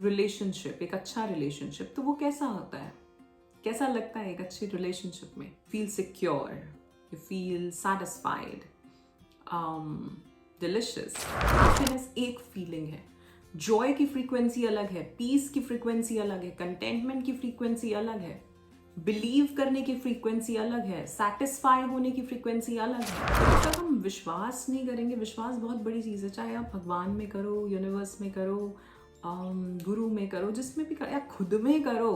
Relationship, एक अच्छा relationship, तो वो कैसा होता है, कैसा लगता है एक अच्छी रिलेशनशिप में? Feel secure, you feel satisfied, delicious. Happiness एक फीलिंग है, जॉय की फ्रीक्वेंसी अलग है, पीस की फ्रीक्वेंसी अलग है, कंटेंटमेंट की फ्रीक्वेंसी अलग है, बिलीव करने की फ्रीक्वेंसी अलग है, सेटिस्फाई होने की फ्रीक्वेंसी अलग है। जब तक हम विश्वास नहीं करेंगे, विश्वास बहुत बड़ी चीज़ है, चाहे आप भगवान में करो, यूनिवर्स में करो, गुरु में करो, जिसमें भी करो, या खुद में करो।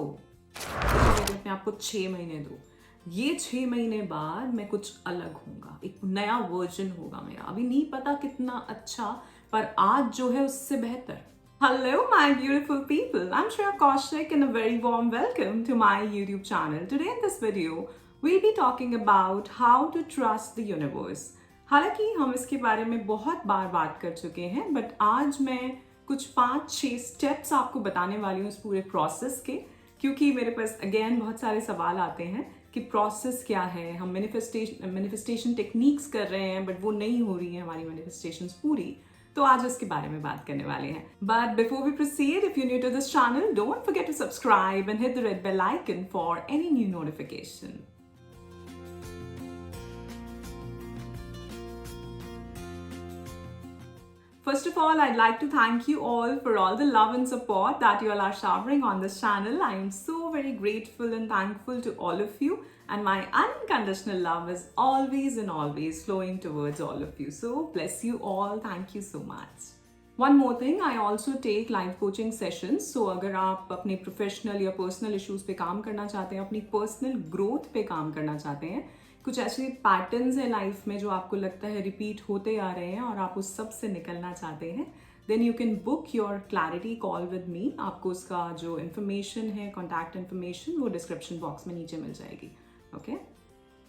अपने आप को 6 महीने दो, ये 6 महीने बाद मैं कुछ अलग होऊंगा, एक नया वर्जन होगा मेरा, अभी नहीं पता कितना अच्छा, पर आज जो है उससे बेहतर। Hello, my beautiful people. I'm Shreya Kaushik and a very warm welcome to my YouTube channel. Today in this video, we'll be talking about how to trust the universe. हालांकि हम इसके बारे में बहुत बार बात कर चुके हैं, बट आज मैं कुछ 5-6 स्टेप्स आपको बताने वाली हूँ इस पूरे प्रोसेस के, क्योंकि मेरे पास अगेन बहुत सारे सवाल आते हैं कि प्रोसेस क्या है, हम मैनिफेस्टेशन टेक्निक्स कर रहे हैं बट वो नहीं हो रही है हमारी मैनिफेस्टेशंस पूरी, तो आज उसके बारे में बात करने वाले हैं। But before we proceed, if you new to this channel, don't forget to subscribe and hit the red bell icon for any new notification. First of all, I'd like to thank you all for all the love and support that you all are showering on this channel. I am so very grateful and thankful to all of you, and my unconditional love is always and always flowing towards all of you. So bless you all. Thank you so much. One more thing, I also take live coaching sessions. So अगर आप अपने professional या personal issues पे काम करना चाहते हैं, अपनी पर्सनल ग्रोथ पे काम करना चाहते हैं, कुछ ऐसे पैटर्न्स है लाइफ में जो आपको लगता है रिपीट होते आ रहे हैं और आप उस सब से निकलना चाहते हैं, then you can book your clarity call with me. आपको उसका जो इन्फॉर्मेशन है, कॉन्टैक्ट इन्फॉर्मेशन, वो डिस्क्रिप्शन बॉक्स में नीचे मिल जाएगी। ओके,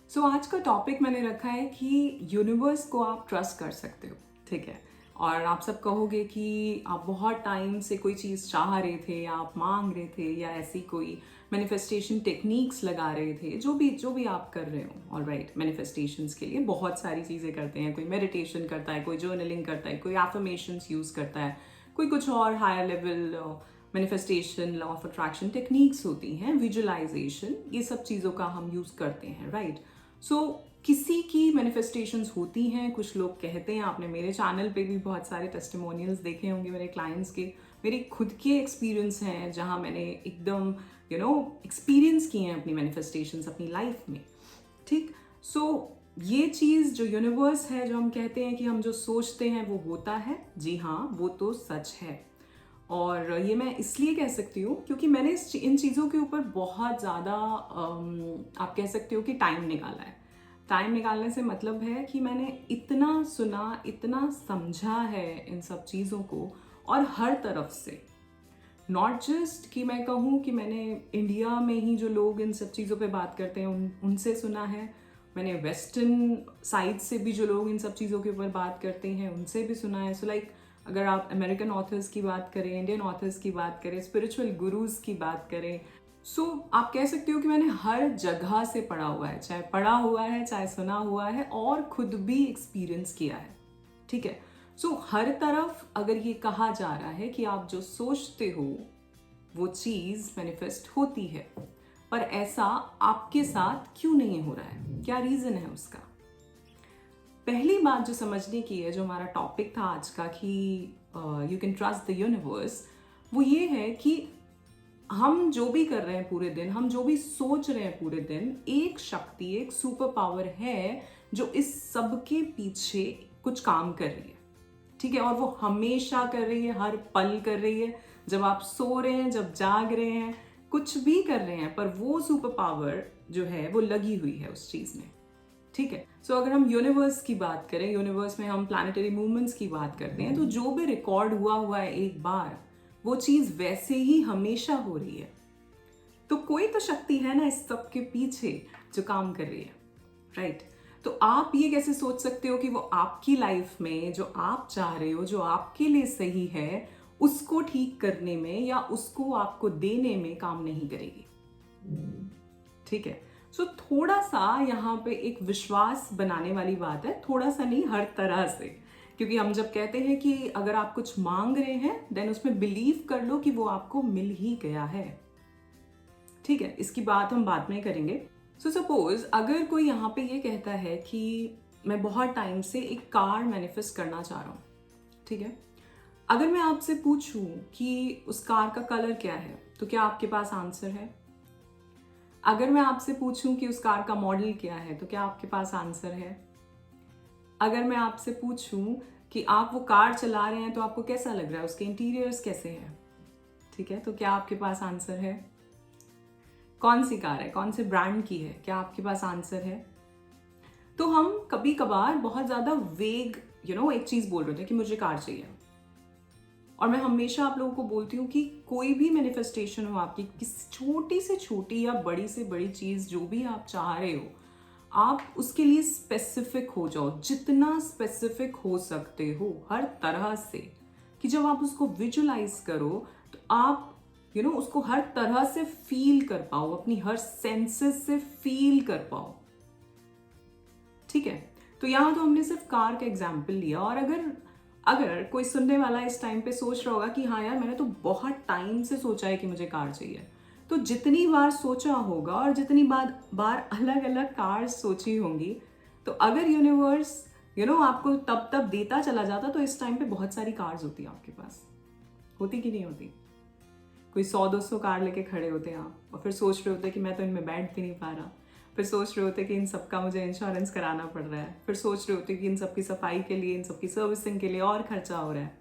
सो आज का टॉपिक मैंने रखा है कि यूनिवर्स को आप ट्रस्ट कर सकते हो। ठीक है, और आप सब कहोगे कि आप बहुत टाइम से कोई चीज़ चाह रहे थे, या आप मांग रहे थे, या ऐसी कोई मैनिफेस्टेशन टेक्निक्स लगा रहे थे, जो भी आप कर रहे हो। ऑलराइट, मैनिफेस्टेशंस के लिए बहुत सारी चीज़ें करते हैं, कोई मेडिटेशन करता है, कोई जर्नलिंग करता है, कोई एफर्मेशंस यूज़ करता है, कोई कुछ और higher level manifestation, law of attraction techniques होती हैं, विजुअलाइजेशन, ये सब चीज़ों का हम यूज़ करते हैं। राइट, सो किसी की मैनिफेस्टेशंस होती हैं, कुछ लोग कहते हैं, आपने मेरे चैनल पे भी बहुत सारे टेस्टिमोनियल्स देखे होंगे मेरे क्लाइंट्स के, मेरे खुद के एक्सपीरियंस हैं जहाँ मैंने एकदम एक्सपीरियंस किए हैं अपनी मैनिफेस्टेशंस अपनी लाइफ में। ठीक, सो ये चीज़ जो यूनिवर्स है, जो हम कहते हैं कि हम जो सोचते हैं वो होता है, जी हाँ, वो तो सच है। और ये मैं इसलिए कह सकती हूँ क्योंकि मैंने इन चीज़ों के ऊपर बहुत ज़्यादा आप कह सकते हो कि टाइम निकाला है। टाइम निकालने से मतलब है कि मैंने इतना सुना, इतना समझा है इन सब चीज़ों को, और हर तरफ से, नॉट जस्ट कि मैं कहूँ कि मैंने इंडिया में ही जो लोग इन सब चीज़ों पे बात करते हैं उनसे सुना है, मैंने वेस्टर्न साइड से भी जो लोग इन सब चीज़ों के ऊपर बात करते हैं उनसे भी सुना है। सो लाइक अगर आप अमेरिकन ऑथर्स की बात करें, इंडियन ऑथर्स की बात करें, स्पिरिचुअल गुरुज की बात करें, सो आप कह सकते हो कि मैंने हर जगह से पढ़ा हुआ है, चाहे पढ़ा हुआ है, चाहे सुना हुआ है, और खुद भी एक्सपीरियंस किया है। ठीक है, सो हर तरफ अगर ये कहा जा रहा है कि आप जो सोचते हो वो चीज़ मैनिफेस्ट होती है, पर ऐसा आपके साथ क्यों नहीं हो रहा है, क्या रीज़न है उसका? पहली बात जो समझने की है, जो हमारा टॉपिक था आज का कि you can trust the universe, वो ये है कि हम जो भी कर रहे हैं पूरे दिन, हम जो भी सोच रहे हैं पूरे दिन, एक शक्ति, एक सुपर पावर है जो इस सब के पीछे कुछ काम कर रही है। ठीक है, और वो हमेशा कर रही है, हर पल कर रही है, जब आप सो रहे हैं, जब जाग रहे हैं, कुछ भी कर रहे हैं, पर वो सुपर पावर जो है वो लगी हुई है उस चीज़ में। ठीक है, सो अगर हम यूनिवर्स की बात करें, यूनिवर्स में हम प्लैनेटरी मूवमेंट्स की बात करते हैं, तो जो भी रिकॉर्ड हुआ है एक बार, वो चीज़ वैसे ही हमेशा हो रही है। तो कोई तो शक्ति है ना इस सब के पीछे जो काम कर रही है। राइट, तो आप ये कैसे सोच सकते हो कि वो आपकी लाइफ में जो आप चाह रहे हो, जो आपके लिए सही है, उसको ठीक करने में या उसको आपको देने में काम नहीं करेगी? ठीक है, सो थोड़ा सा यहाँ पे एक विश्वास बनाने वाली बात है, थोड़ा सा नहीं, हर तरह से, क्योंकि हम जब कहते हैं कि अगर आप कुछ मांग रहे हैं देन उसमें बिलीव कर लो कि वो आपको मिल ही गया है। ठीक है, इसकी बात हम बाद में करेंगे। सो सपोज अगर कोई यहाँ पे ये कहता है कि मैं बहुत टाइम से एक कार मैनिफेस्ट करना चाह रहा हूँ, ठीक है, अगर मैं आपसे पूछूं कि उस कार का कलर क्या है तो क्या आपके पास आंसर है? अगर मैं आपसे पूछूं कि उस कार का मॉडल क्या है तो क्या आपके पास आंसर है? अगर मैं आपसे पूछूं कि आप वो कार चला रहे हैं तो आपको कैसा लग रहा है, उसके इंटीरियर्स कैसे हैं, ठीक है, तो क्या आपके पास आंसर है? कौन सी कार है, कौन से ब्रांड की है, क्या आपके पास आंसर है? तो हम कभी कभार बहुत ज्यादा वेग एक चीज बोल रहे थे कि मुझे कार चाहिए, और मैं हमेशा आप लोगों को बोलती हूँ कि कोई भी मैनिफेस्टेशन हो आपकी, किसी छोटी से छोटी या बड़ी से बड़ी चीज जो भी आप चाह रहे हो, आप उसके लिए स्पेसिफिक हो जाओ, जितना स्पेसिफिक हो सकते हो हर तरह से, कि जब आप उसको विजुलाइज करो तो आप उसको हर तरह से फील कर पाओ, अपनी हर सेंसेस से फील कर पाओ। ठीक है, तो यहां तो हमने सिर्फ कार का एग्जाम्पल लिया, और अगर कोई सुनने वाला इस टाइम पे सोच रहा होगा कि हाँ यार मैंने तो बहुत टाइम से सोचा है कि मुझे कार चाहिए, तो जितनी बार सोचा होगा और जितनी बार अलग अलग कार सोची होंगी, तो अगर यूनिवर्स आपको तब तब देता चला जाता, तो इस टाइम पे बहुत सारी कार्स होती आपके पास, होती कि नहीं होती? कोई 100-200 कार लेके खड़े होते हैं आप, और फिर सोच रहे होते कि मैं तो इनमें बैठ भी नहीं पा रहा, फिर सोच रहे होते कि इन सबका मुझे इंश्योरेंस कराना पड़ रहा है, फिर सोच रहे होते कि इन सबकी सफाई के लिए, इन सबकी सर्विसिंग के लिए और खर्चा हो रहा है,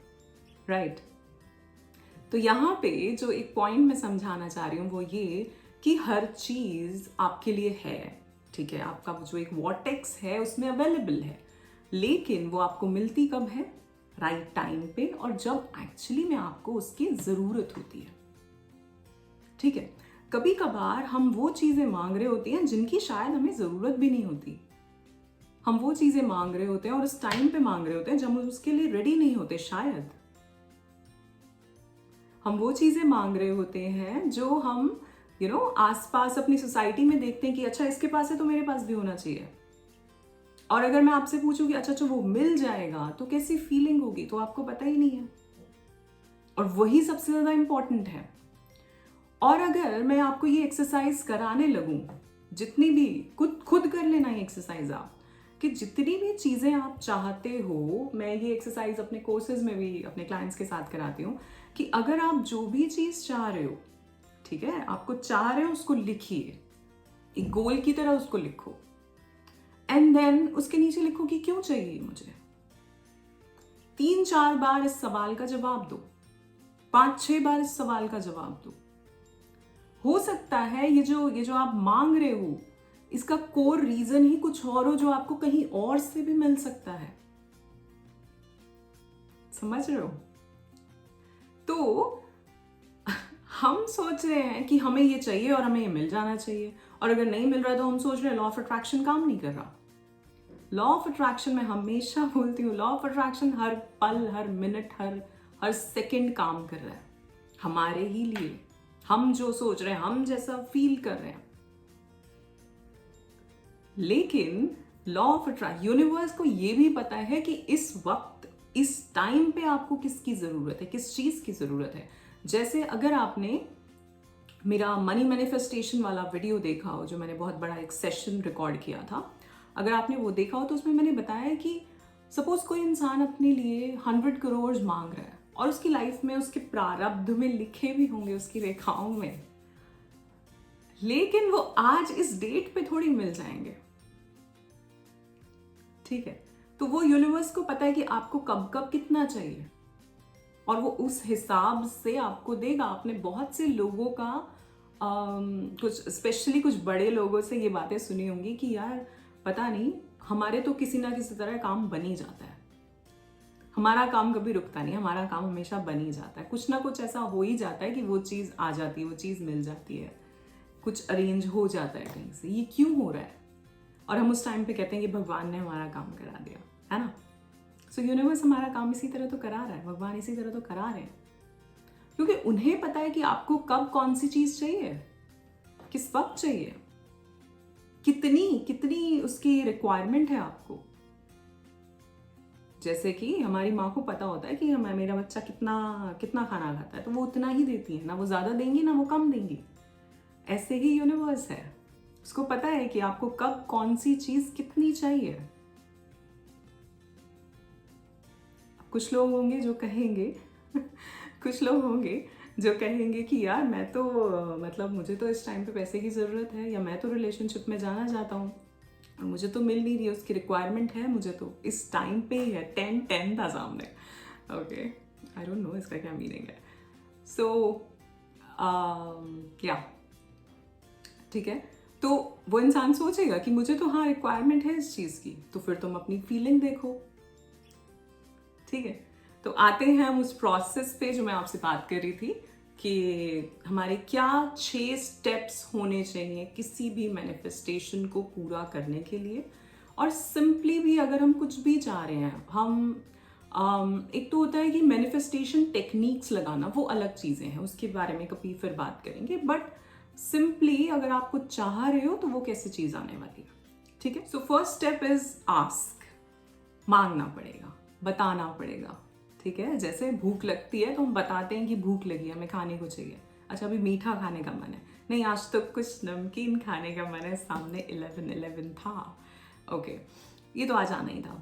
राइट? तो यहाँ पे जो एक पॉइंट मैं समझाना चाह रही हूँ वो ये कि हर चीज आपके लिए है, ठीक है, आपका जो एक वॉटेक्स है उसमें अवेलेबल है, लेकिन वो आपको मिलती कब है? राइट टाइम पे, और जब एक्चुअली में आपको उसकी जरूरत होती है। ठीक है, कभी कभार हम वो चीजें मांग रहे होते हैं जिनकी शायद हमें जरूरत भी नहीं होती, हम वो चीजें मांग रहे होते हैं और उस टाइम पे मांग रहे होते हैं जब हम उसके लिए रेडी नहीं होते, शायद हम वो चीजें मांग रहे होते हैं जो हम आसपास अपनी सोसाइटी में देखते हैं कि अच्छा इसके पास है तो मेरे पास भी होना चाहिए, और अगर मैं आपसे पूछूं कि अच्छा वो मिल जाएगा तो कैसी फीलिंग होगी, तो आपको पता ही नहीं है, और वही सबसे ज्यादा इंपॉर्टेंट है। और अगर मैं आपको ये एक्सरसाइज कराने लगूं, जितनी भी खुद कर लेना ये एक्सरसाइज आप, कि जितनी भी चीजें आप चाहते हो, मैं ये एक्सरसाइज अपने कोर्सेज में भी अपने क्लाइंट्स के साथ कराती हूँ, कि अगर आप जो भी चीज चाह रहे हो, ठीक है, आपको चाह रहे हो उसको लिखिए, एक गोल की तरह उसको लिखो, एंड देन उसके नीचे लिखो कि क्यों चाहिए मुझे। 3-4 बार इस सवाल का जवाब दो, 5-6 बार इस सवाल का जवाब दो। हो सकता है ये जो आप मांग रहे हो इसका कोर रीजन ही कुछ और हो, जो आपको कहीं और से भी मिल सकता है, समझ रहे हो? तो हम सोच रहे हैं कि हमें ये चाहिए और हमें ये मिल जाना चाहिए, और अगर नहीं मिल रहा तो हम सोच रहे हैं लॉ ऑफ अट्रैक्शन काम नहीं कर रहा। लॉ ऑफ अट्रैक्शन, मैं हमेशा बोलती हूँ, लॉ ऑफ अट्रैक्शन हर पल, हर मिनट, हर सेकंड काम कर रहा है हमारे ही लिए। हम जो सोच रहे हैं, हम जैसा फील कर रहे हैं, लेकिन लॉ ऑफ अट्रैक्शन, यूनिवर्स को ये भी पता है कि इस वक्त, इस टाइम पे आपको किसकी जरूरत है, किस चीज की जरूरत है। जैसे अगर आपने मेरा मनी मैनिफेस्टेशन वाला वीडियो देखा हो, जो मैंने बहुत बड़ा एक सेशन रिकॉर्ड किया था, अगर आपने वो देखा हो तो उसमें मैंने बताया कि सपोज कोई इंसान अपने लिए 100 करोड़ मांग रहा है, और उसकी लाइफ में, उसके प्रारब्ध में लिखे भी होंगे, उसकी रेखाओं में, लेकिन वो आज इस डेट पे थोड़ी मिल जाएंगे, ठीक है? तो वो यूनिवर्स को पता है कि आपको कब कब कितना चाहिए, और वो उस हिसाब से आपको देगा। आपने बहुत से लोगों का कुछ स्पेशली कुछ बड़े लोगों से ये बातें सुनी होंगी कि यार पता नहीं, हमारे तो किसी ना किसी तरह काम बन ही जाता है, हमारा काम कभी रुकता नहीं, हमारा काम हमेशा बन ही जाता है, कुछ ना कुछ ऐसा हो ही जाता है कि वो चीज़ आ जाती है, वो चीज़ मिल जाती है, कुछ अरेंज हो जाता है कहीं से। ये क्यों हो रहा है? और हम उस टाइम पे कहते हैं कि भगवान ने हमारा काम करा दिया, है ना? सो यूनिवर्स हमारा काम इसी तरह तो करा रहा है, भगवान इसी तरह तो करा रहे हैं, क्योंकि उन्हें पता है कि आपको कब कौन सी चीज़ चाहिए, किस वक्त चाहिए, कितनी कितनी उसकी रिक्वायरमेंट है आपको। जैसे कि हमारी माँ को पता होता है कि मेरा बच्चा कितना कितना खाना खाता है, तो वो उतना ही देती है, ना वो ज़्यादा देंगी ना वो कम देंगी। ऐसे ही यूनिवर्स है, उसको पता है कि आपको कब कौन सी चीज़ कितनी चाहिए। कुछ लोग होंगे जो कहेंगे कुछ लोग होंगे जो कहेंगे कि यार मैं तो मतलब मुझे तो इस टाइम पे पैसे की ज़रूरत है, या मैं तो रिलेशनशिप में जाना चाहता हूँ और मुझे तो मिल नहीं रही है, उसकी रिक्वायरमेंट है मुझे तो इस टाइम पे ही है। 10 था सामने। ओके, आई डोंट नो इसका क्या मीनिंग है। सो या ठीक है, तो वो इंसान सोचेगा कि मुझे तो हाँ रिक्वायरमेंट है इस चीज़ की, तो फिर तुम अपनी फीलिंग देखो। ठीक है, तो आते हैं हम उस प्रोसेस पे जो मैं आपसे बात कर रही थी कि हमारे क्या 6 स्टेप्स होने चाहिए किसी भी मैनिफेस्टेशन को पूरा करने के लिए। और सिंपली भी अगर हम कुछ भी चाह रहे हैं, हम एक तो होता है कि मैनिफेस्टेशन टेक्निक्स लगाना, वो अलग चीज़ें हैं, उसके बारे में कभी फिर बात करेंगे। बट सिंपली अगर आप कुछ चाह रहे हो तो वो कैसे चीज़ आने वाली है। ठीक है, so first step is ask, मांगना पड़ेगा, बताना पड़ेगा। ठीक है, जैसे भूख लगती है तो हम बताते हैं कि भूख लगी है, हमें खाने को चाहिए। अच्छा, अभी मीठा खाने का मन है, नहीं आज तो कुछ नमकीन खाने का मन है, सामने 11-11 था। ओके, ये तो आज आना ही था।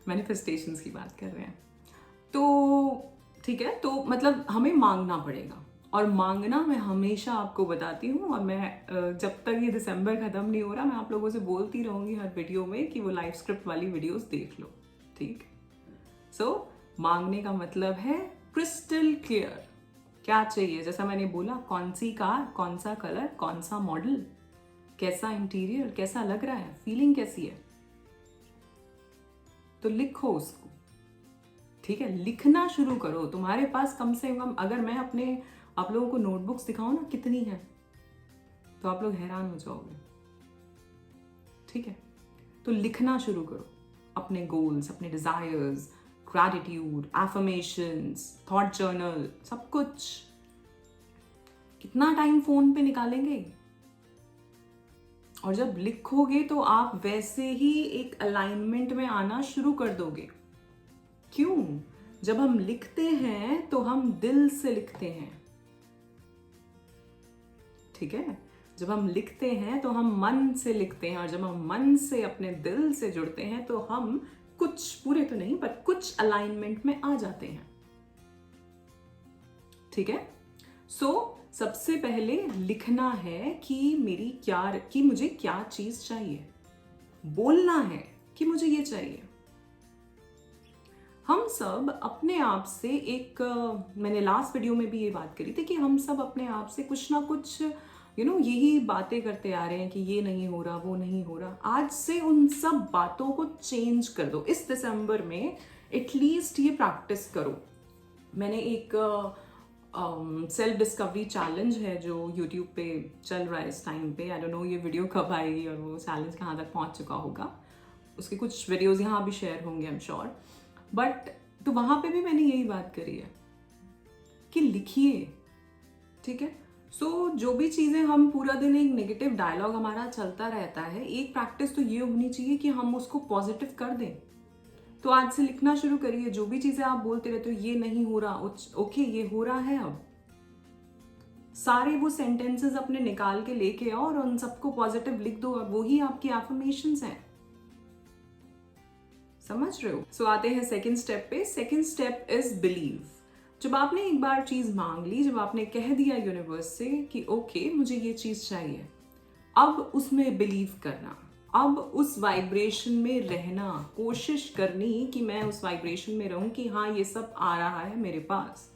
मैनिफेस्टेशंस की बात कर रहे हैं तो ठीक है, तो मतलब हमें मांगना पड़ेगा। और मांगना मैं हमेशा आपको बताती हूँ, और मैं जब तक ये दिसंबर ख़त्म नहीं हो रहा मैं आप लोगों से बोलती रहूँगी हर वीडियो में कि वो लाइव स्क्रिप्ट वाली वीडियोस देख लो। ठीक, सो मांगने का मतलब है क्रिस्टल क्लियर क्या चाहिए। जैसा मैंने बोला, कौन सी कार, कौन सा कलर, कौन सा मॉडल, कैसा इंटीरियर, कैसा लग रहा है, फीलिंग कैसी है, तो लिखो उसको। ठीक है, लिखना शुरू करो। तुम्हारे पास कम से कम, अगर मैं अपने आप लोगों को नोटबुक्स दिखाऊं ना कितनी है, तो आप लोग हैरान हो जाओगे। ठीक है, तो लिखना शुरू करो अपने गोल्स, अपने desires, gratitude, affirmations, thought journal, सब कुछ। कितना टाइम फोन पे निकालेंगे? और जब लिखोगे तो आप वैसे ही एक अलाइनमेंट में आना शुरू कर दोगे। क्यों? जब हम लिखते हैं तो हम दिल से लिखते हैं। ठीक है, जब हम लिखते हैं तो हम मन से लिखते हैं, और जब हम मन से अपने दिल से जुड़ते हैं तो हम कुछ, पूरे तो नहीं पर कुछ अलाइनमेंट में आ जाते हैं। ठीक है, सो सबसे पहले लिखना है कि मुझे क्या चीज चाहिए, बोलना है कि मुझे ये चाहिए। हम सब अपने आप से मैंने लास्ट वीडियो में भी ये बात करी थी कि हम सब अपने आप से कुछ ना कुछ यही बातें करते आ रहे हैं कि ये नहीं हो रहा, वो नहीं हो रहा। आज से उन सब बातों को चेंज कर दो। इस दिसंबर में एटलीस्ट ये प्रैक्टिस करो। मैंने एक सेल्फ डिस्कवरी चैलेंज है जो यूट्यूब पे चल रहा है इस टाइम पे। आई डोंट नो ये वीडियो कब आएगी और वो चैलेंज कहाँ तक पहुँच चुका होगा। उसके कुछ वीडियोज़ यहाँ भी शेयर होंगे आई एम श्योर। बट तो वहाँ पे भी मैंने यही बात करी है कि लिखिए। ठीक है, सो जो भी चीज़ें हम पूरा दिन, एक नेगेटिव डायलॉग हमारा चलता रहता है, एक प्रैक्टिस तो ये होनी चाहिए कि हम उसको पॉजिटिव कर दें। तो आज से लिखना शुरू करिए। जो भी चीज़ें आप बोलते रहते हो, ये नहीं हो रहा, ओके ये हो रहा है, अब सारे वो सेंटेंसेस अपने निकाल के लेके आओ और उन सबको पॉजिटिव लिख दो, और वही आपकी एफर्मेशंस हैं। समझ रहे हो? सो आते हैं सेकंड स्टेप पे। Second step is believe. जब आपने एक बार चीज मांग ली, जब आपने कह दिया यूनिवर्स से कि ओके मुझे ये चीज चाहिए, अब उसमें बिलीव करना, अब उस वाइब्रेशन में रहना, कोशिश करनी कि मैं उस वाइब्रेशन में रहूं कि हाँ ये सब आ रहा है मेरे पास।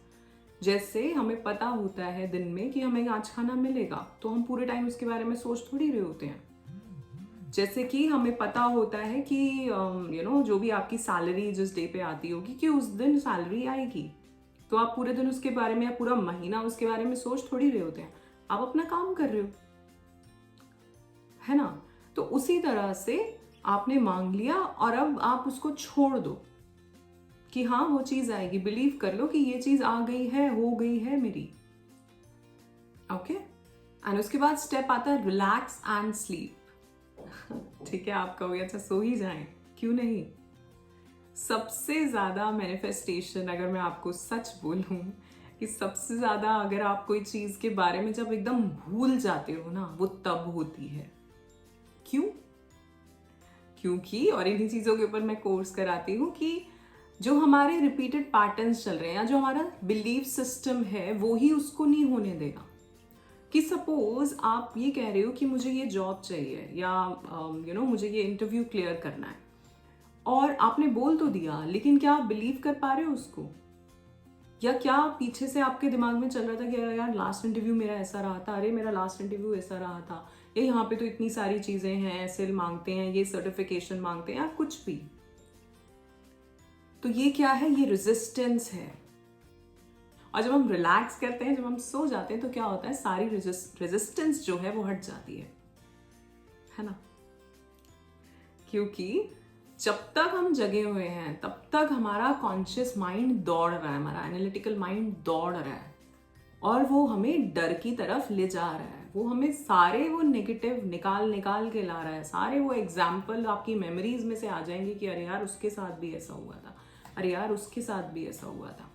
जैसे हमें पता होता है दिन में कि हमें आज खाना मिलेगा, तो हम पूरे टाइम उसके बारे में सोच थोड़ी रहे होते हैं। जैसे कि हमें पता होता है कि जो भी आपकी सैलरी जिस डे पे आती होगी कि उस दिन सैलरी आएगी, तो आप पूरे दिन उसके बारे में या पूरा महीना उसके बारे में सोच थोड़ी रहे होते हैं। आप अपना काम कर रहे हो, है ना? तो उसी तरह से आपने मांग लिया और अब आप उसको छोड़ दो कि हाँ वो चीज आएगी। बिलीव कर लो कि ये चीज आ गई है, हो गई है मेरी। ओके, एंड उसके बाद स्टेप आता है रिलैक्स एंड स्लीप। ठीक है, आप कहोगे अच्छा सो ही जाएं, क्यों नहीं? सबसे ज़्यादा मैनिफेस्टेशन, अगर मैं आपको सच बोलूँ, कि सबसे ज़्यादा अगर आप कोई चीज़ के बारे में जब एकदम भूल जाते हो ना, वो तब होती है। क्यों? क्योंकि, और इन्हीं चीज़ों के ऊपर मैं कोर्स कराती हूँ, कि जो हमारे रिपीटेड पैटर्न्स चल रहे हैं या जो हमारा बिलीफ सिस्टम है, वो ही उसको नहीं होने देगा। कि सपोज आप ये कह रहे हो कि मुझे ये जॉब चाहिए, या मुझे ये इंटरव्यू क्लियर करना है, और आपने बोल तो दिया, लेकिन क्या आप बिलीव कर पा रहे हो उसको? या क्या पीछे से आपके दिमाग में चल रहा था कि यार लास्ट इंटरव्यू मेरा ऐसा रहा था, अरे मेरा लास्ट इंटरव्यू ऐसा रहा था, ये यहाँ पे तो इतनी सारी चीजें हैं, ऐसे मांगते हैं, ये सर्टिफिकेशन मांगते हैं, या कुछ भी। तो ये क्या है? ये रेजिस्टेंस है। और जब हम रिलैक्स करते हैं, जब हम सो जाते हैं, तो क्या होता है? सारी रेजिस्टेंस जो है वो हट जाती है ना? क्योंकि जब तक हम जगे हुए हैं, तब तक हमारा कॉन्शियस माइंड दौड़ रहा है, हमारा एनालिटिकल माइंड दौड़ रहा है, और वो हमें डर की तरफ ले जा रहा है। वो हमें सारे वो नेगेटिव निकाल निकाल के ला रहा है, सारे वो एग्जाम्पल आपकी मेमोरीज में से आ जाएंगे कि अरे यार उसके साथ भी ऐसा हुआ था, अरे यार उसके साथ भी ऐसा हुआ था,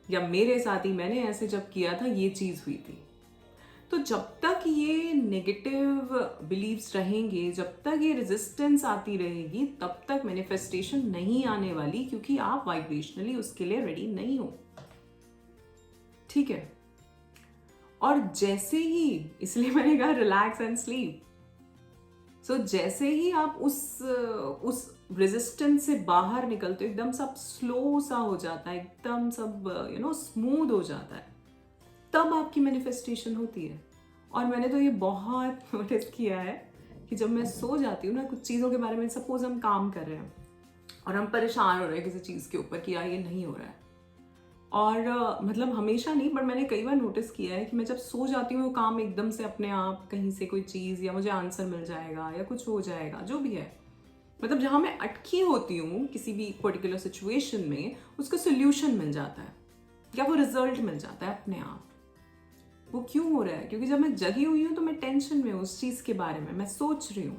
या मेरे साथ ही मैंने ऐसे जब किया था ये चीज हुई थी। तो जब तक ये नेगेटिव बिलीव्स रहेंगे, जब तक ये रेजिस्टेंस आती रहेगी, तब तक मैनिफेस्टेशन नहीं आने वाली, क्योंकि आप वाइब्रेशनली उसके लिए रेडी नहीं हो। ठीक है? और जैसे ही, इसलिए मैंने कहा रिलैक्स एंड स्लीप। सो जैसे ही आप उस रेजिस्टेंस से बाहर निकलते हो, एकदम सब स्लो सा हो जाता है, एकदम सब स्मूथ हो जाता है, तब आपकी मैनिफेस्टेशन होती है। और मैंने तो ये बहुत नोटिस किया है कि जब मैं सो जाती हूँ ना, कुछ चीज़ों के बारे में, सपोज हम काम कर रहे हैं और हम परेशान हो रहे हैं किसी चीज़ के ऊपर कि यार ये नहीं हो रहा है, और मतलब हमेशा नहीं, बट मैंने कई बार नोटिस किया है कि मैं जब सो जाती हूँ, वो काम एकदम से अपने आप कहीं से कोई चीज़, या मुझे आंसर मिल जाएगा, या कुछ हो जाएगा, जो भी है, मतलब जहाँ मैं अटकी होती हूँ किसी भी पर्टिकुलर सिचुएशन में, उसका सोल्यूशन मिल जाता है, या वो रिजल्ट मिल जाता है अपने आप। वो क्यों हो रहा है? क्योंकि जब मैं जगी हुई हूं तो मैं टेंशन में हूं, उस चीज के बारे में मैं सोच रही हूं,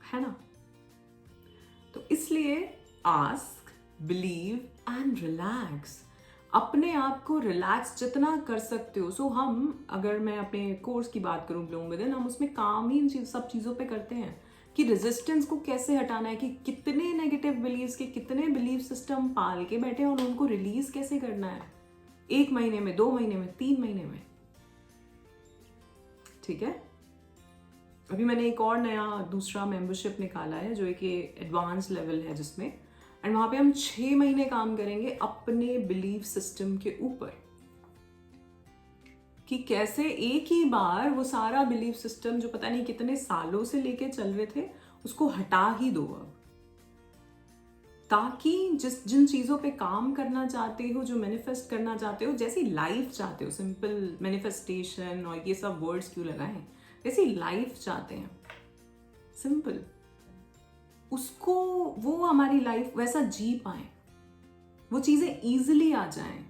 है ना? तो इसलिए आस्क, बिलीव एंड रिलैक्स। अपने आप को रिलैक्स जितना कर सकते हो। सो हम, अगर मैं अपने कोर्स की बात करूं ब्लूम विद इन, हम उसमें काम ही इन सब चीज़ों पे करते हैं कि रेजिस्टेंस को कैसे हटाना है, कि कितने नेगेटिव बिलीव्स के कितने बिलीव सिस्टम पाल के बैठे हैं, और उनको रिलीज कैसे करना है, 1 महीने में, 2 महीने में, 3 महीने में। ठीक है? अभी मैंने एक और नया दूसरा मेंबरशिप निकाला है, जो एक एडवांस लेवल है जिसमें, एंड वहां पे हम 6 महीने काम करेंगे अपने बिलीफ सिस्टम के ऊपर, कि कैसे एक ही बार वो सारा बिलीफ सिस्टम जो पता नहीं कितने सालों से लेके चल रहे थे, उसको हटा ही दो अब, ताकि जिन चीज़ों पे काम करना चाहते हो, जो मैनिफेस्ट करना चाहते हो, जैसी लाइफ चाहते हो, सिंपल मैनिफेस्टेशन और ये सब वर्ड्स क्यों लगाएं, जैसी लाइफ चाहते हैं सिंपल, उसको, वो हमारी लाइफ वैसा जी पाए, वो चीजें इजीली आ जाएं।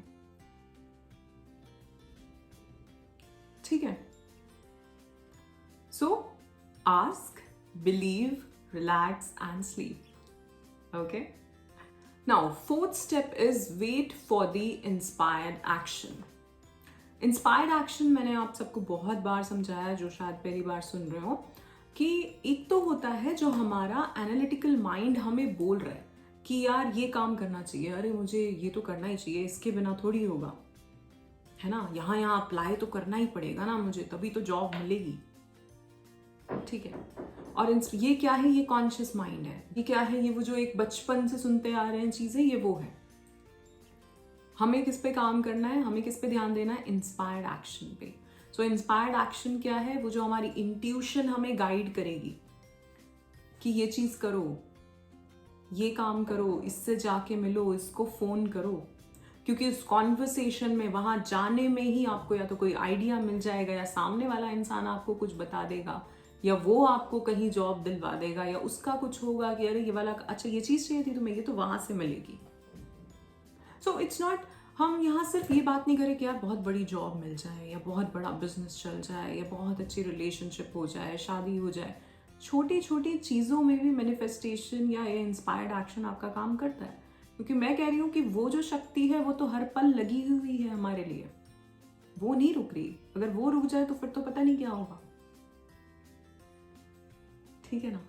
ठीक है? सो ask, believe, relax and sleep. Okay? Now, fourth step is wait for the inspired action. Inspired action मैंने आप सबको बहुत बार समझाया, जो शायद पहली बार सुन रहे हो, कि एक तो होता है जो हमारा एनालिटिकल माइंड हमें बोल रहा है कि यार ये काम करना चाहिए, अरे मुझे ये तो करना ही चाहिए, इसके बिना थोड़ी होगा, है ना, यहाँ अप्लाई तो करना ही पड़ेगा ना मुझे, तभी तो जॉब मिलेगी। ठीक है? और ये क्या है? ये कॉन्शियस माइंड है। ये क्या है? ये वो जो एक बचपन से सुनते आ रहे हैं चीजें, ये वो है। हमें किस पे काम करना है? हमें किस पे ध्यान देना है? इंस्पायर्ड एक्शन पे। सो इंस्पायर्ड एक्शन क्या है? वो जो हमारी इंट्यूशन हमें गाइड करेगी कि ये चीज करो, ये काम करो, इससे जाके मिलो, इसको फोन करो, क्योंकि उस कॉन्वर्सेशन में, वहां जाने में ही आपको या तो कोई आइडिया मिल जाएगा, या सामने वाला इंसान आपको कुछ बता देगा, या वो आपको कहीं जॉब दिलवा देगा, या उसका कुछ होगा कि अरे ये वाला, अच्छा ये चीज चाहिए थी तुम्हें, ये तो वहां से मिलेगी। सो इट्स नॉट, हम यहाँ सिर्फ ये बात नहीं करें कि यार बहुत बड़ी जॉब मिल जाए, या बहुत बड़ा बिजनेस चल जाए, या बहुत अच्छी रिलेशनशिप हो जाए, शादी हो जाए। छोटी छोटी चीज़ों में भी मैनिफेस्टेशन या ये इंस्पायर्ड एक्शन आपका काम करता है, क्योंकि मैं कह रही हूँ कि वो जो शक्ति है वो तो हर पल लगी हुई है हमारे लिए, वो नहीं रुक रही। अगर वो रुक जाए तो फिर तो पता नहीं क्या होगा। ठीक है ना?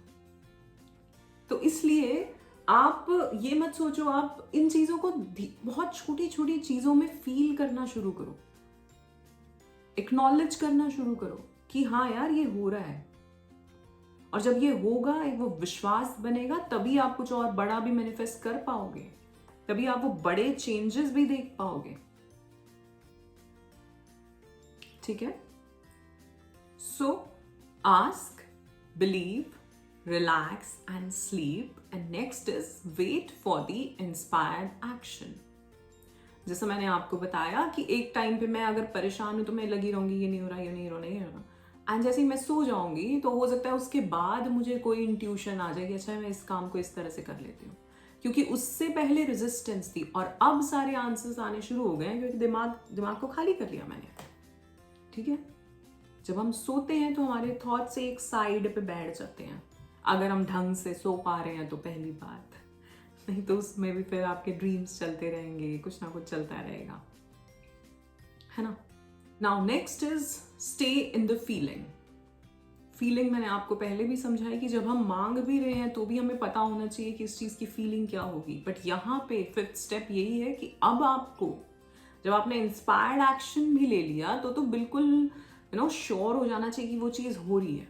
तो इसलिए आप ये मत सोचो, आप इन चीजों को बहुत छोटी छोटी चीजों में फील करना शुरू करो, एक्नॉलेज करना शुरू करो कि हाँ यार ये हो रहा है। और जब ये होगा, एक वो विश्वास बनेगा, तभी आप कुछ और बड़ा भी मैनिफेस्ट कर पाओगे, तभी आप वो बड़े चेंजेस भी देख पाओगे। ठीक है? सो ask, believe, relax and sleep, and next is wait for the inspired action। जैसा मैंने आपको बताया कि एक टाइम पे मैं अगर परेशान हूं तो मैं लगी रहूंगी ये नहीं हो रहा, ये नहीं हो रहा, ये नहीं हो रहा, एंड जैसे ही मैं सो जाऊंगी तो हो सकता है उसके बाद मुझे कोई इंट्यूशन आ जाएगी, अच्छा मैं इस काम को इस तरह से कर लेती हूँ, क्योंकि उससे पहले रेजिस्टेंस थी और अब सारे आंसर्स आने शुरू हो गए हैं, क्योंकि दिमाग को खाली कर लिया मैंने। ठीक है? जब हम सोते हैं तो हमारे थॉट्स एक साइड पे बैठ जाते हैं, अगर हम ढंग से सो पा रहे हैं तो पहली बात, नहीं तो उसमें भी फिर आपके ड्रीम्स चलते रहेंगे, कुछ ना कुछ चलता रहेगा, है ना? Now next is stay in the feeling. Feeling मैंने आपको पहले भी समझाई कि जब हम मांग भी रहे हैं तो भी हमें पता होना चाहिए कि इस चीज की फीलिंग क्या होगी। बट यहाँ पे 5th स्टेप यही है कि अब आपको, जब आपने इंस्पायर्ड एक्शन भी ले लिया तो बिल्कुल श्योर हो जाना चाहिए कि वो चीज हो रही है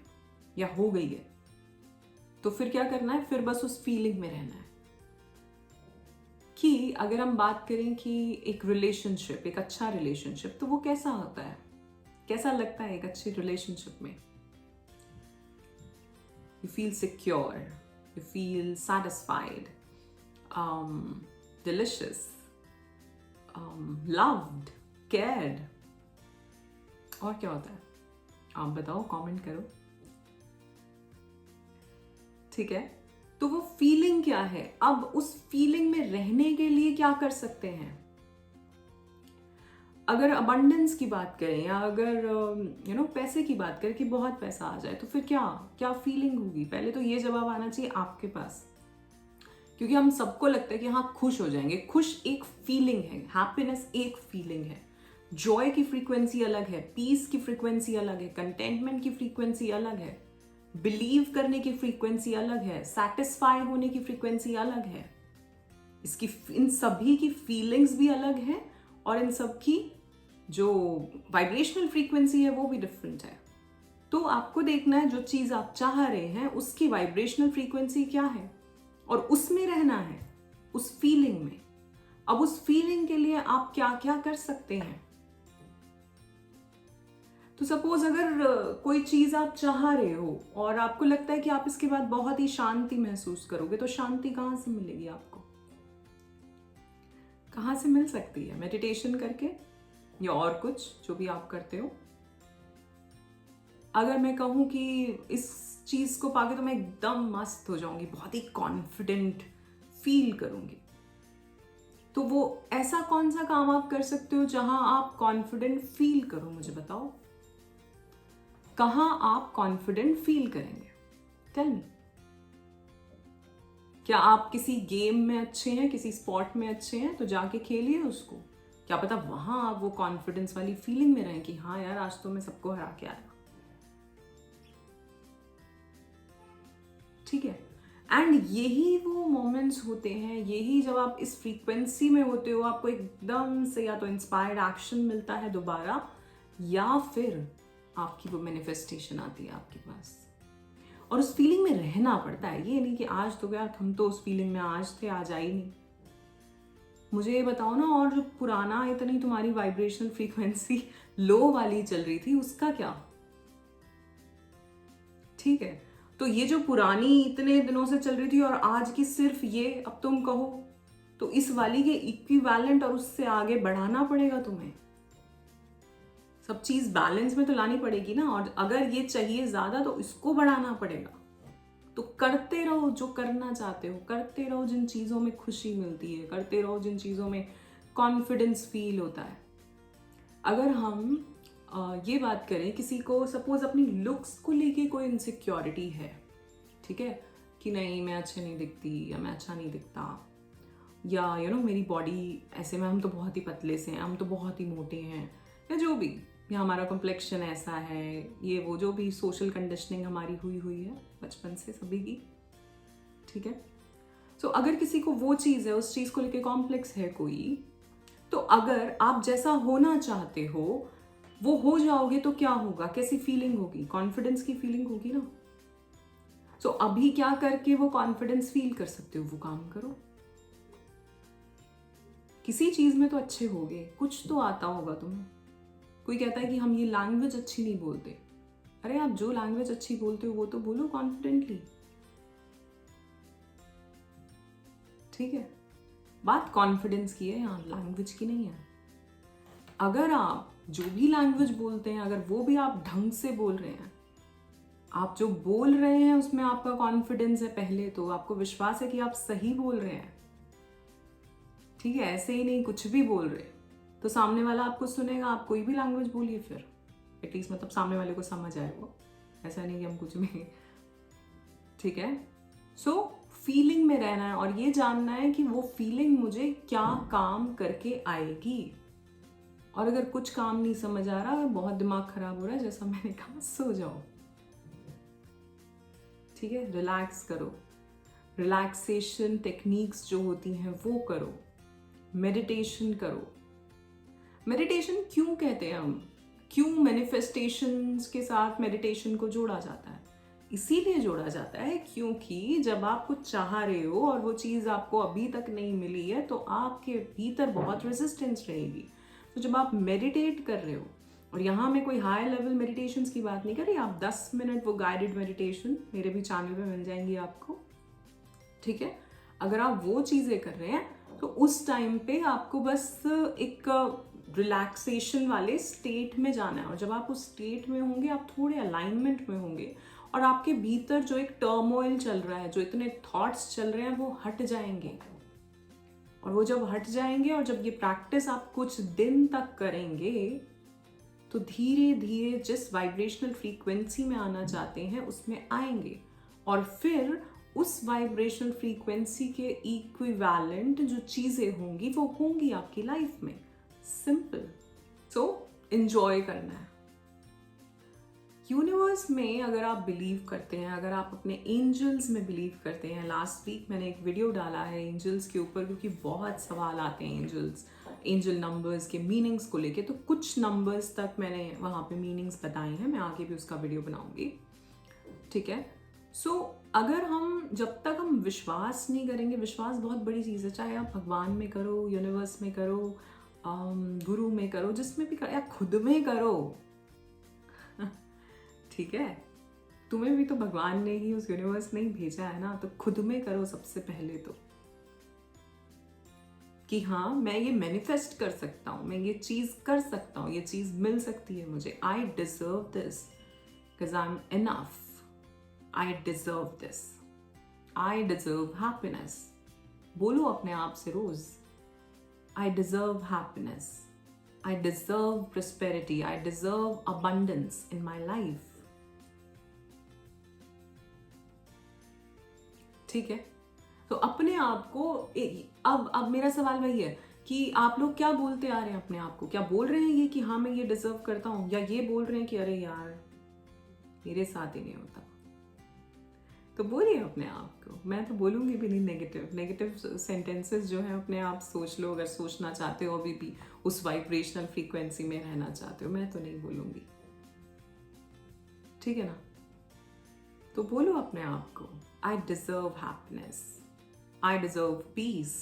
या हो गई है। तो फिर क्या करना है? फिर बस उस फीलिंग में रहना है। कि अगर हम बात करें कि एक रिलेशनशिप, एक अच्छा रिलेशनशिप, तो वो कैसा होता है, कैसा लगता है एक अच्छी रिलेशनशिप में? You feel secure, you feel satisfied, delicious, loved, cared. और क्या होता है? आप बताओ, कमेंट करो। ठीक है? तो वो फीलिंग क्या है? अब उस फीलिंग में रहने के लिए क्या कर सकते हैं? अगर अबंडेंस की बात करें या अगर पैसे की बात करें कि बहुत पैसा आ जाए, तो फिर क्या क्या फीलिंग होगी? पहले तो ये जवाब आना चाहिए आपके पास, क्योंकि हम सबको लगता है कि हाँ खुश हो जाएंगे। खुश एक फीलिंग है, हैप्पीनेस एक फीलिंग है, जॉय की फ्रीक्वेंसी अलग है, पीस की फ्रीक्वेंसी अलग है, कंटेंटमेंट की फ्रीक्वेंसी अलग है, बिलीव करने की फ्रीक्वेंसी अलग है, सेटिस्फाई होने की फ्रीक्वेंसी अलग है। इन सभी की फीलिंग्स भी अलग है और इन सब की जो वाइब्रेशनल फ्रीक्वेंसी है वो भी डिफरेंट है। तो आपको देखना है जो चीज आप चाह रहे हैं उसकी वाइब्रेशनल फ्रीक्वेंसी क्या है और उसमें रहना है, उस फीलिंग में। अब उस फीलिंग के लिए आप क्या क्या कर सकते हैं? तो सपोज अगर कोई चीज आप चाह रहे हो और आपको लगता है कि आप इसके बाद बहुत ही शांति महसूस करोगे, तो शांति कहां से मिलेगी आपको? कहां से मिल सकती है? मेडिटेशन करके या और कुछ जो भी आप करते हो। अगर मैं कहूं कि इस चीज को पाके तो मैं एकदम मस्त हो जाऊंगी, बहुत ही कॉन्फिडेंट फील करूंगी, तो वो ऐसा कौन सा काम आप कर सकते हो जहां आप कॉन्फिडेंट फील करो? मुझे बताओ, कहां आप कॉन्फिडेंट फील करेंगे? Tell me. क्या आप किसी गेम में अच्छे हैं, किसी स्पोर्ट में अच्छे हैं, तो जाके खेलिए उसको। क्या पता वहां आप वो कॉन्फिडेंस वाली फीलिंग में रहें कि हाँ यार आज तो मैं सबको हरा के आया। ठीक है? एंड यही वो मोमेंट्स होते हैं, यही जब आप इस फ्रीक्वेंसी में होते हो, आपको एकदम से या तो इंस्पायर्ड एक्शन मिलता है दोबारा, या फिर आपकी वो मैनिफेस्टेशन आती है आपके पास। और उस फीलिंग में रहना पड़ता है। ये नहीं कि आज तो गया, हम तो उस फीलिंग में आज थे, आज आई नहीं। मुझे ये बताओ ना, और जो पुराना इतनी तुम्हारी वाइब्रेशनल फ्रीक्वेंसी लो वाली चल रही थी, उसका क्या? ठीक है? तो ये जो पुरानी इतने दिनों से चल रही थी और आज की सिर्फ ये, अब तुम कहो तो इस वाली के इक्विवेलेंट और उससे आगे बढ़ाना पड़ेगा तुम्हें। सब चीज बैलेंस में तो लानी पड़ेगी ना, और अगर ये चाहिए ज्यादा तो इसको बढ़ाना पड़ेगा। तो करते रहो जो करना चाहते हो, करते रहो जिन चीजों में खुशी मिलती है, करते रहो जिन चीजों में कॉन्फिडेंस फील होता है। अगर हम ये बात करें, किसी को सपोज अपनी लुक्स को लेके कोई इनसिक्योरिटी है, ठीक है, कि नहीं मैं अच्छे नहीं दिखती या मैं अच्छा नहीं दिखता, या मेरी बॉडी ऐसे में, हम तो बहुत ही पतले से हैं, हम तो बहुत ही मोटे हैं, या जो भी, या हमारा कॉम्प्लेक्शन ऐसा है, ये वो जो भी सोशल कंडीशनिंग हमारी हुई है बचपन से सभी की, ठीक है। सो अगर किसी को वो चीज़ है, उस चीज़ को लेके कॉम्प्लेक्स है कोई, तो अगर आप जैसा होना चाहते हो वो हो जाओगे तो क्या होगा, कैसी फीलिंग होगी, कॉन्फिडेंस की फीलिंग होगी ना। सो अभी क्या करके वो कॉन्फिडेंस फील कर सकते हो, वो काम करो। किसी चीज में तो अच्छे होगे, कुछ तो आता होगा तुम्हें। कोई कहता है कि हम ये लैंग्वेज अच्छी नहीं बोलते, अरे आप जो लैंग्वेज अच्छी बोलते हो वो तो बोलो कॉन्फिडेंटली, ठीक है। बात कॉन्फिडेंस की है यहाँ, लैंग्वेज की नहीं है। अगर आप जो भी लैंग्वेज बोलते हैं, अगर वो भी आप ढंग से बोल रहे हैं, आप जो बोल रहे हैं उसमें आपका कॉन्फिडेंस है, पहले तो आपको विश्वास है कि आप सही बोल रहे हैं, ठीक है, ऐसे ही नहीं कुछ भी बोल रहे, तो सामने वाला आपको सुनेगा। आप कोई भी लैंग्वेज बोलिए, फिर एटलीस्ट मतलब सामने वाले को समझ आए वो, ऐसा नहीं कि हम कुछ भी, ठीक है। सो फीलिंग में रहना है और ये जानना है कि वो फीलिंग मुझे क्या काम करके आएगी। और अगर कुछ काम नहीं समझ आ रहा, अगर बहुत दिमाग खराब हो रहा है, जैसा मैंने कहा, सो जाओ, ठीक है, रिलैक्स करो। रिलैक्सेशन टेक्निक्स जो होती हैं वो करो, मेडिटेशन करो। मेडिटेशन क्यों कहते हैं हम, क्यों मैनिफेस्टेशंस के साथ मेडिटेशन को जोड़ा जाता है? इसीलिए जोड़ा जाता है क्योंकि जब आप कुछ चाह रहे हो और वो चीज़ आपको अभी तक नहीं मिली है, तो आपके भीतर बहुत रेजिस्टेंस रहेगी। तो जब आप मेडिटेट कर रहे हो, और यहाँ मैं कोई हाई लेवल मेडिटेशंस की बात नहीं कर रही, आप 10 मिनट वो गाइडेड मेडिटेशन मेरे भी चैनल पे मिल जाएंगी आपको, ठीक है। अगर आप वो चीज़ें कर रहे हैं तो उस टाइम पे आपको बस एक रिलैक्सेशन वाले स्टेट में जाना है, और जब आप उस स्टेट में होंगे, आप थोड़े अलाइनमेंट में होंगे, और आपके भीतर जो एक टर्मोइल चल रहा है, जो इतने थॉट्स चल रहे हैं, वो हट जाएंगे। और वो जब हट जाएंगे, और जब ये प्रैक्टिस आप कुछ दिन तक करेंगे, तो धीरे धीरे जिस वाइब्रेशनल फ्रीक्वेंसी में आना चाहते हैं उसमें आएंगे, और फिर उस वाइब्रेशनल फ्रीक्वेंसी के इक्विवेलेंट जो चीज़ें होंगी वो होंगी आपकी लाइफ में। सिंपल। सो एंजॉय करना है। यूनिवर्स में अगर आप बिलीव करते हैं, अगर आप अपने एंजल्स में बिलीव करते हैं, लास्ट वीक मैंने एक वीडियो डाला है एंजल्स के ऊपर, क्योंकि बहुत सवाल आते हैं एंजल नंबर्स के मीनिंग्स को लेके, तो कुछ नंबर्स तक मैंने वहाँ पे मीनिंग्स बताए हैं, मैं आगे भी उसका वीडियो बनाऊंगी, ठीक है। सो अगर हम, जब तक हम विश्वास नहीं करेंगे, विश्वास बहुत बड़ी चीज़ है, चाहे आप भगवान में करो, यूनिवर्स में करो, गुरु में करो, जिसमें भी करो, या खुद में करो, ठीक है। तुम्हें भी तो भगवान ने ही, उस यूनिवर्स ने ही भेजा है ना, तो खुद में करो सबसे पहले तो, कि हाँ मैं ये मैनिफेस्ट कर सकता हूँ, मैं ये चीज़ कर सकता हूँ, ये चीज़ मिल सकती है मुझे, I deserve this because I am enough, I deserve this, I deserve happiness. बोलो अपने आप से रोज, I deserve happiness, I deserve prosperity, I deserve abundance in my life, ठीक है। तो अपने आप को, अब मेरा सवाल वही है कि आप लोग क्या बोलते आ रहे हैं अपने आप को, क्या बोल रहे हैं ये कि हाँ मैं ये डिजर्व करता हूँ, या ये बोल रहे हैं कि अरे यार मेरे साथ ही नहीं होता? तो बोलिए अपने आप को, मैं तो बोलूँगी भी नहीं नेगेटिव सेंटेंसेस जो हैं अपने आप सोच लो, अगर सोचना चाहते हो, अभी भी उस वाइब्रेशनल फ्रीक्वेंसी में रहना चाहते हो, मैं तो नहीं बोलूँगी, ठीक है ना। तो बोलो अपने आप को, I deserve happiness, I deserve peace,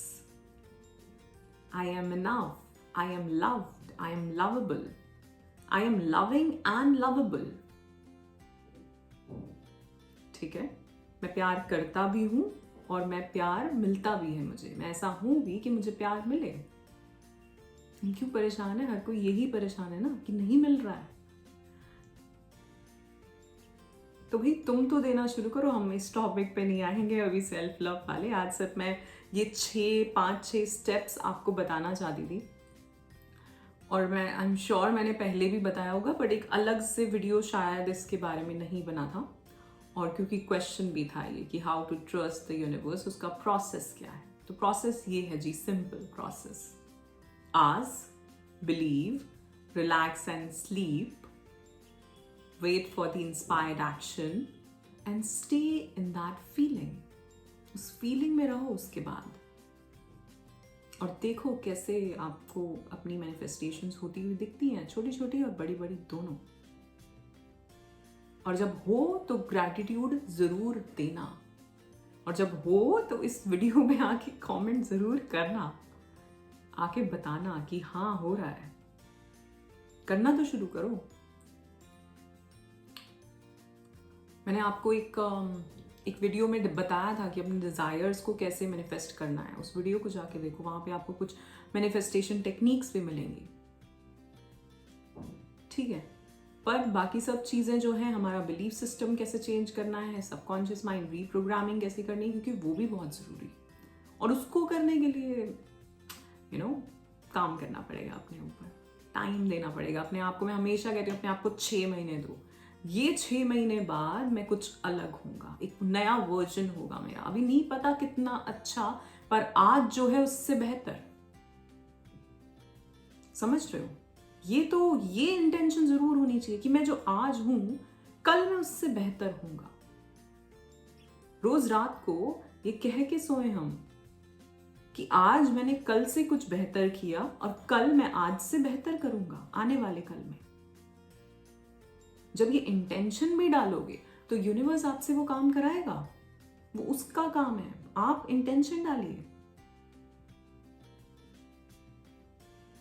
I am enough, I am loved, I am lovable, I am loving and lovable, ठीक है। मैं प्यार करता भी हूँ और मैं प्यार मिलता भी है मुझे, मैं ऐसा हूँ भी कि मुझे प्यार मिले। क्यों परेशान है हर कोई, यही परेशान है ना कि नहीं मिल रहा है। तो भाई तुम तो देना शुरू करो, हम इस टॉपिक पे नहीं आएंगे अभी सेल्फ लव वाले। आज सिर्फ मैं ये 5-6 स्टेप्स आपको बताना चाहती थी, और मैं आई एम श्योर मैंने पहले भी बताया होगा, बट एक अलग से वीडियो शायद इसके बारे में नहीं बना था, और क्योंकि क्वेश्चन भी था ये कि how to trust the universe, उसका प्रोसेस क्या है। तो प्रोसेस ये है जी, simple process. Ask, believe, relax and sleep, wait for the inspired action and stay in that feeling. उस फीलिंग में रहो उसके बाद, और देखो कैसे आपको अपनी मैनिफेस्टेशंस होती हुई दिखती हैं, छोटी छोटी और बड़ी बड़ी दोनों। और जब हो तो ग्रैटिट्यूड जरूर देना, और जब हो तो इस वीडियो में आके कमेंट जरूर करना, आके बताना कि हाँ हो रहा है। करना तो शुरू करो। मैंने आपको एक वीडियो में बताया था कि अपने डिजायर्स को कैसे मैनिफेस्ट करना है। उस वीडियो को जाके देखो, वहां पे आपको कुछ मैनिफेस्टेशन टेक्निक्स भी मिलेंगी, ठीक है। पर बाकी सब चीजें जो है, हमारा बिलीफ सिस्टम कैसे चेंज करना है, सबकॉन्शियस माइंड रीप्रोग्रामिंग कैसे करनी है, क्योंकि वो भी बहुत जरूरी है। और उसको करने के लिए काम करना पड़ेगा, अपने ऊपर टाइम देना पड़ेगा अपने आप को। मैं हमेशा कहती हूँ अपने आप को 6 महीने दो। ये 6 महीने बाद मैं कुछ अलग होगा, एक नया वर्जन होगा मेरा। अभी नहीं पता कितना अच्छा, पर आज जो है उससे बेहतर। समझ रहे हो? ये इंटेंशन जरूर होनी चाहिए कि मैं जो आज हूं, कल मैं उससे बेहतर होऊंगा। रोज रात को ये कह के सोए हम कि आज मैंने कल से कुछ बेहतर किया, और कल मैं आज से बेहतर करूंगा आने वाले कल में। जब ये इंटेंशन भी डालोगे तो यूनिवर्स आपसे वो काम कराएगा, वो उसका काम है। आप इंटेंशन डालिए,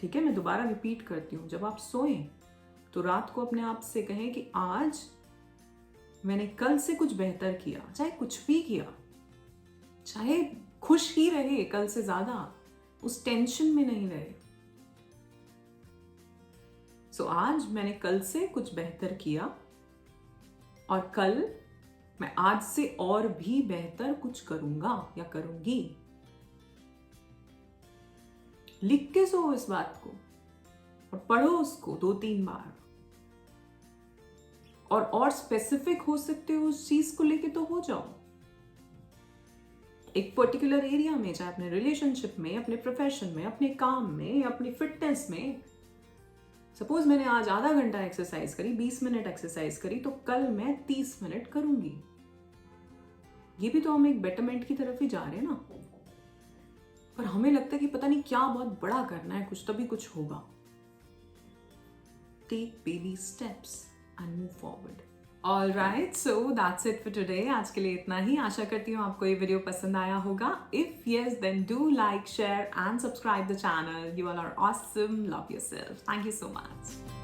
ठीक है। मैं दोबारा रिपीट करती हूं, जब आप सोएं तो रात को अपने आप से कहें कि आज मैंने कल से कुछ बेहतर किया, चाहे कुछ भी किया, चाहे खुश ही रहे कल से ज्यादा, उस टेंशन में नहीं रहे। सो आज मैंने कल से कुछ बेहतर किया, और कल मैं आज से और भी बेहतर कुछ करूंगा या करूंगी। लिख के सो इस बात को, और पढ़ो उसको 2-3 बार, और स्पेसिफिक हो सकते हो उस चीज को लेके तो हो जाओ। एक पर्टिकुलर एरिया में, चाहे अपने रिलेशनशिप में, अपने प्रोफेशन में, अपने काम में, अपनी फिटनेस में। सपोज मैंने आज आधा घंटा एक्सरसाइज करी, 20 मिनट एक्सरसाइज करी, तो कल मैं 30 मिनट करूंगी। ये भी तो हम एक बेटरमेंट की तरफ ही जा रहे हैं ना। पर हमें लगता है कि पता नहीं क्या बहुत बड़ा करना है, कुछ तभी कुछ होगा। Take baby steps and move forward. Alright, so that's it for today. आज के लिए इतना ही। आशा करती हूँ आपको ये वीडियो पसंद आया होगा। If yes, then do like, share and subscribe the channel. You all are awesome. Love yourself. Thank you so much.